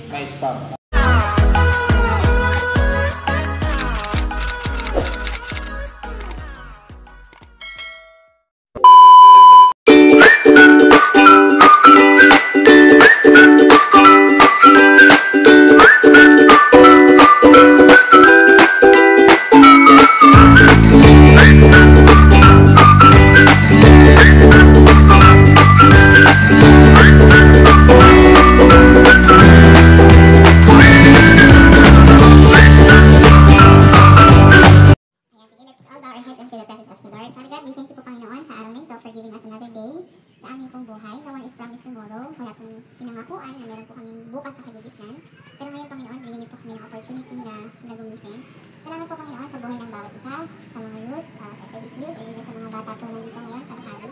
may spam. Sa aming pong buhay, the one is promised tomorrow. Wala pong kinangakuan na meron po kami bukas na kagigisnan. Pero ngayon, Panginoon, binigyan niyo po kami ng opportunity na nagumising. Salamat po, Panginoon, sa buhay ng bawat isa, sa mga youth, sa FEBC youth, and even sa mga bata po nandito ngayon sa Makati.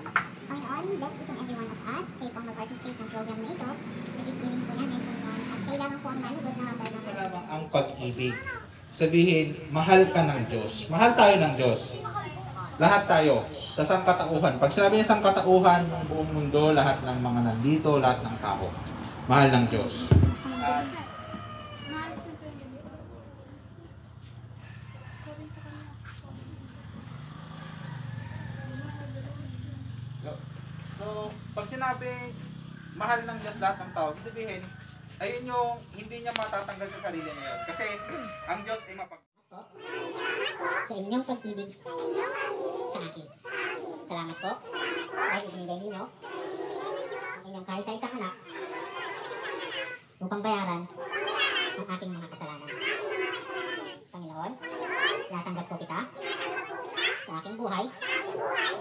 Panginoon, bless each and every one of us. Kayo pong mag-orchestrate ng program na ito sa gift-giving po namin, Panginoon. At kailangan po ang malugod na mababa. Kailangan ang pag-ibig. Sabihin, mahal ka ng Diyos. Mahal tayo ng Diyos. Lahat tayo, sa sangkatauhan. Pag sinabi niya sangkatauhan, ng buong mundo, lahat ng mga nandito, lahat ng tao. Mahal ng Diyos. So, pag sinabi, mahal ng Diyos lahat ng tao, ibig sabihin, ayun yung hindi niya matatanggal sa sarili niya. Kasi, ang Diyos ay sa inyong pag-ibig sa akin. Salamat po. Dahil ibinigay ninyo ang inyong kahit-isang anak upang bayaran ang aking mga kasalanan. Panginoon, natanggap ko kita sa aking buhay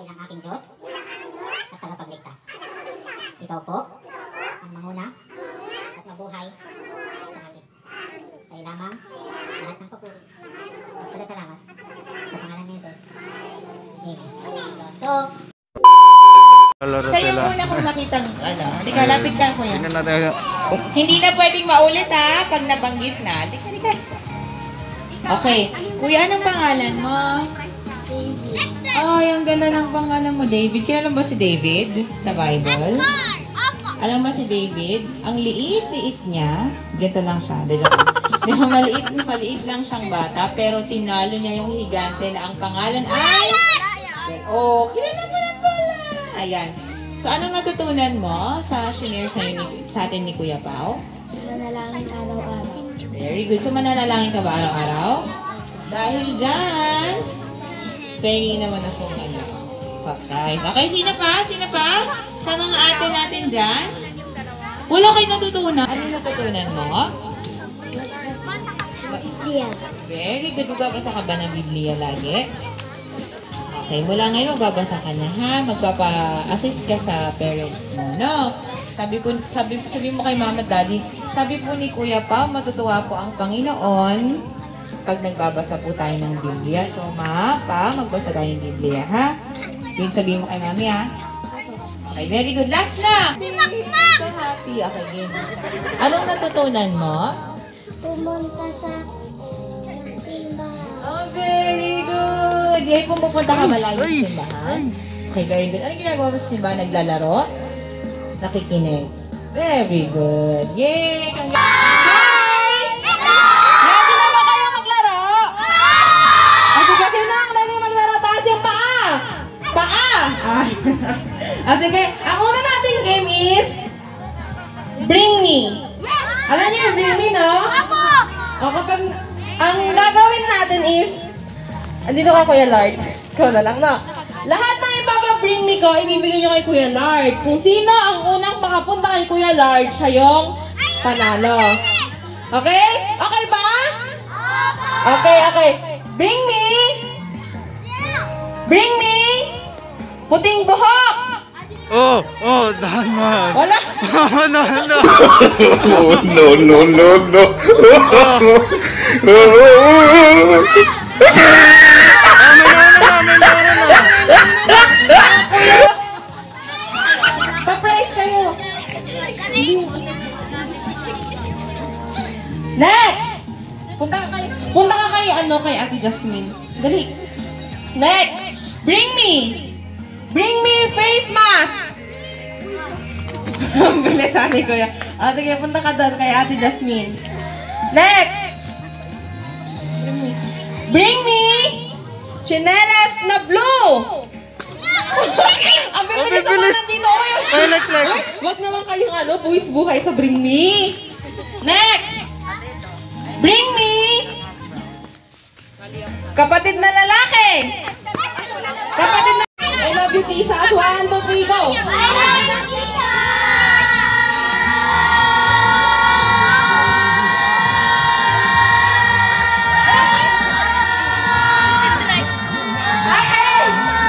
bilang aking Diyos sa tagapagligtas. Ikaw po ang manguna at mabuhay sa akin. Sa ilamang lahat ng papuri. Salamat sa pangalan ni Jesus. Amen. So, siya yung una kong nakita. Halika, lapit ka ko yan. Hindi na pwedeng maulit ha, pag nabanggit na. Halika. Okay. Kuya, anong pangalan mo? David. Oh, yung ganda ng pangalan mo, David. Kilala ba si David sa Bible? Alam mo si David, ang liit-liit niya, ganito lang siya. Maliit lang siyang bata, pero tinalo niya yung higante na ang pangalan ay... Oh, kilala mo na pala! Ayan. So, anong natutunan mo sa shinare sa atin ni Kuya Pao? Manalangin araw-araw. Very good. So, mananalangin ka ba araw-araw? Dahil dyan, pengi naman akong baptize. Okay, sino pa? Sino pa? Sa mga ate natin dyan? Wala kayo natutunan. Ano natutunan mo? Biblia. Very good. Magbabasa ka ba ng Biblia lagi? Okay, mula ngayon magbabasa ka na ha. Magpapa-assist ka sa parents mo, no? Sabi mo kay mama at daddy, sabi po ni Kuya Pa, matutuwa po ang Panginoon pag nagbabasa po tayo ng Biblia. So, magbasa tayo ng Biblia, ha? Yung sabihin mo kay mami, ha? Okay, very good. Last na! So happy. Okay, game. Anong natutunan mo? Pumunta sa simbahan. Oh, very good! Yay, pupunta ka malagi sa simbahan? Okay, very good. Anong ginagawa mo sa simbahan? Naglalaro? Nakikinig? Very good. Yay! Hi! Ready na ba kayo maglaro? Sige, sino ang ready maglaro? Taas yung paa! Paa! Sige, ang una nating game is Bring Me. Alam niyo yung Bring Me, no? O kapag ang gagawin natin is andito ka, Kuya Lard. Ikaw na lang, no? Lahat ng ipapa-bring me ko, ibibigay nyo kay Kuya Lard. Kung sino ang unang makapunta kay Kuya Lard, siya yung panalo. Okay? Okay ba? Okay. Bring me! Bring me! Puting buhok! Dahan man. Wala! No. Pa-praise kayo! Next! Punta ka kay Ate Jasmine. Dali. Next! Bring me face mask! Bilis, sabi ko yan. O, sige, punta ka doon kay Ate Jasmine. Next! Bring me chinelas na blue! Ang bibilis naman nandito. Toilet like. Wag naman kayong buwis buhay sa bring me. Next! Bring me kapatid na lalaki! Kapatid na... I love you, Jesus. 1, 2, 3, go!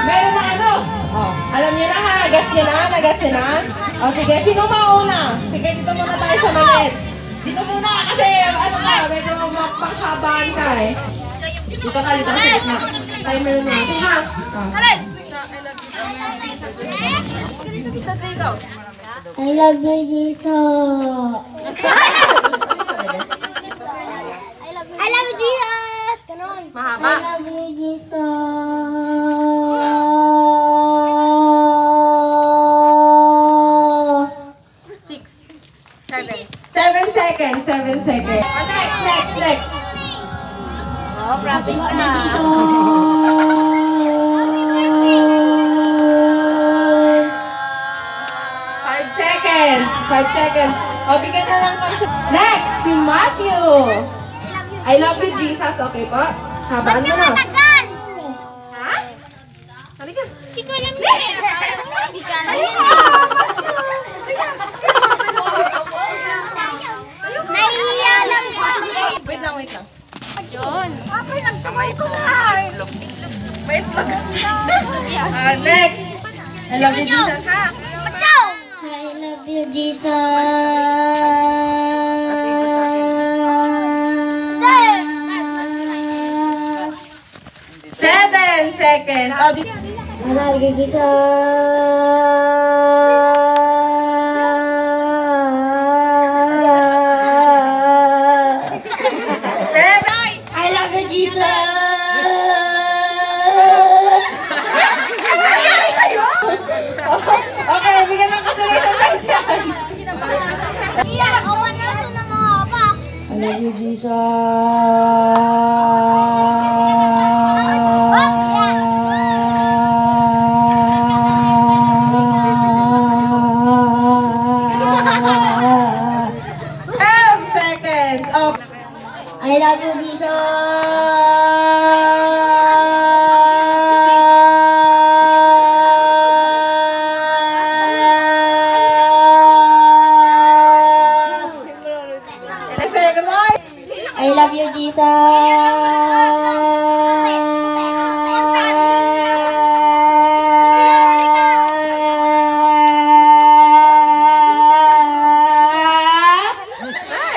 Meron na ano? Oh, alam niyo na ha, nagas niyo na. O sige, sino mauna? Sige, dito muna tayo sa maliit. Dito muna kasi ano ka, medyo mapanghabaan ka eh. Dito ka sa gitna. Timer na natin ha. I love you, Jesus. I love you, Jesus. Ganon. Mahaba. I love you, Jesus. 7 seconds. 7 seconds. Next. Jesus. 5 seconds. O, bigyan na lang kami sa... Next, si Matthew. I love you, Jesus. Okay po? Habaan mo na. Ha? Halika. Nahihiya lang ko. Wait lang. Next. I love you, Jesus, ha? I love you, Jesus. 7 seconds. Oh, I love you, Jesus. I love you, Jesus. Okay, bigyan ng kasalit ng prize yan. I love you, Jesus. 12 seconds. Oh, I love you, Jesus. seconds. Oh, I love you, Jesus.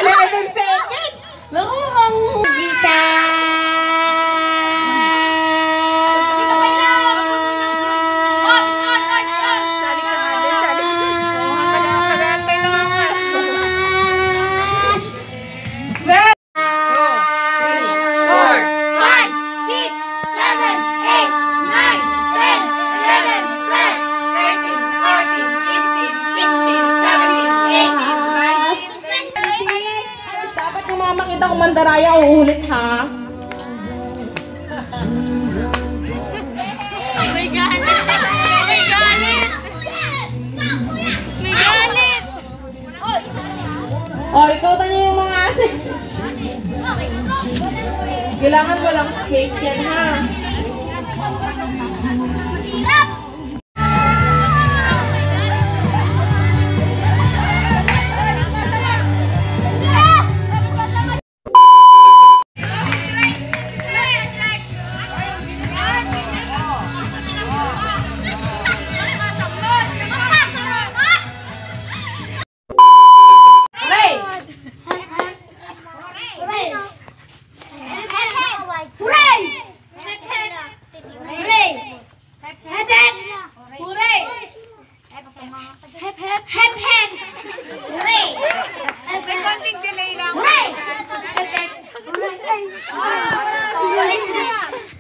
11 seconds. Naku, ang... Well, 5, 6, 7, 8, 9, 10, 11, 12, 13, 14, 15, 16, 17, 18, 19. dapat yung mga makita kong mandaraya, uulit ha. May galit! May galit! May galit! O, ikaw tanyo yung mga ate. Kailangan walang space yan ha.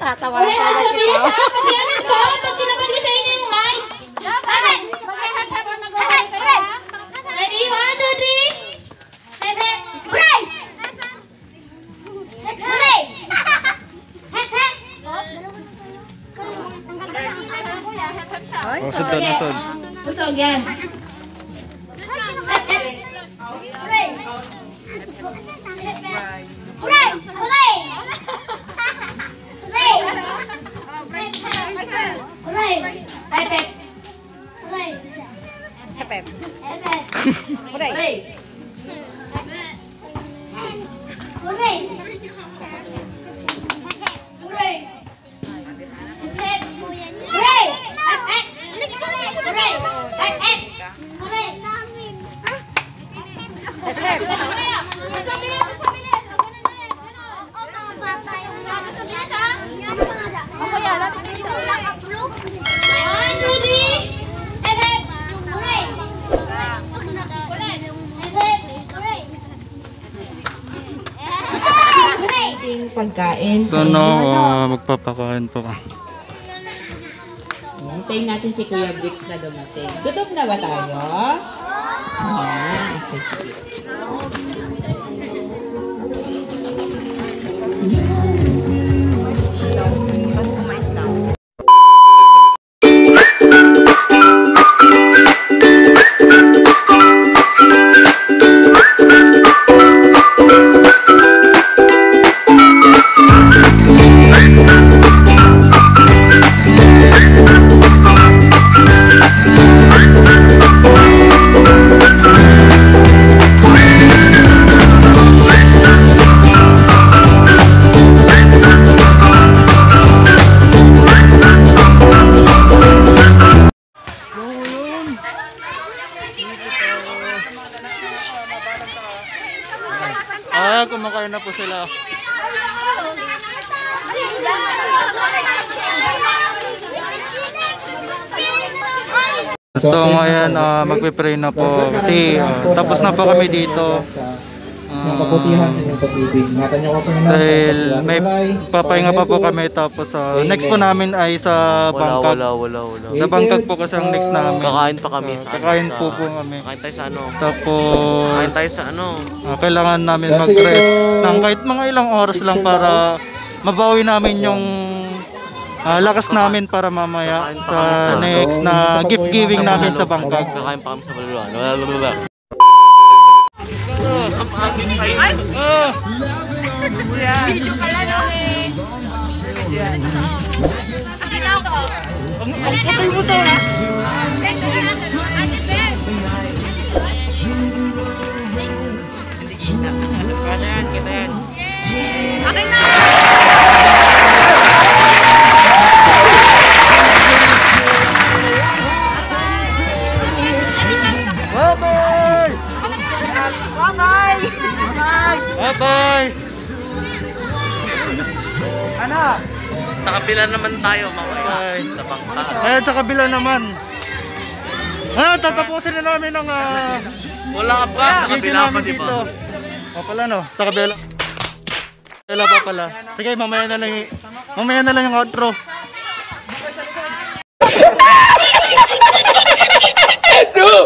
Tatawa na talaga kita. Pagyanan ko! Pag tinapad ko sa inyo yung mic! Dapat! Mag-hashtag or mag-away kayo ha? Ready? 1, 2, 3! Wag yan. Ating pagkain sa So, no, inyo. magpapakain po ka. Hintayin natin si Kuya Bricks na dumating. Gutom na ba tayo? Ayan. Okay, sige. Kumakain na po sila. So ngayon magpe-pray na po kasi tapos na po kami dito. Kaputihan sa inyong pag-ibig. Ingatan niyo ako po ng Dahil may papahinga pa po kami tapos next po namin ay sa Bangkok. Wala. Sa Bangkok po kasi ang next namin. Kakain pa kami. Kakain po kami. Kakain tayo sa ano. Tapos Kakain tayo sa ano. kailangan namin mag-rest ng kahit mga ilang oras lang para mabawi namin yung lakas namin para mamaya sa next na gift giving namin sa Bangkok. Kakain pa kami sa Baluluan. Video ka lang, okay? Ang patay mo to, ha? Akin na! Bye-bye! Sa kabila naman tayo, mamaya. Sa Bangka. Ayan sa kabila naman. Tatapusin na namin ang Wala ka pa. Sa video kabila pa, namin di dito. ba? O pala no, sa kabila. Kabila pa pala. Sige, mamaya na lang yung outro. True!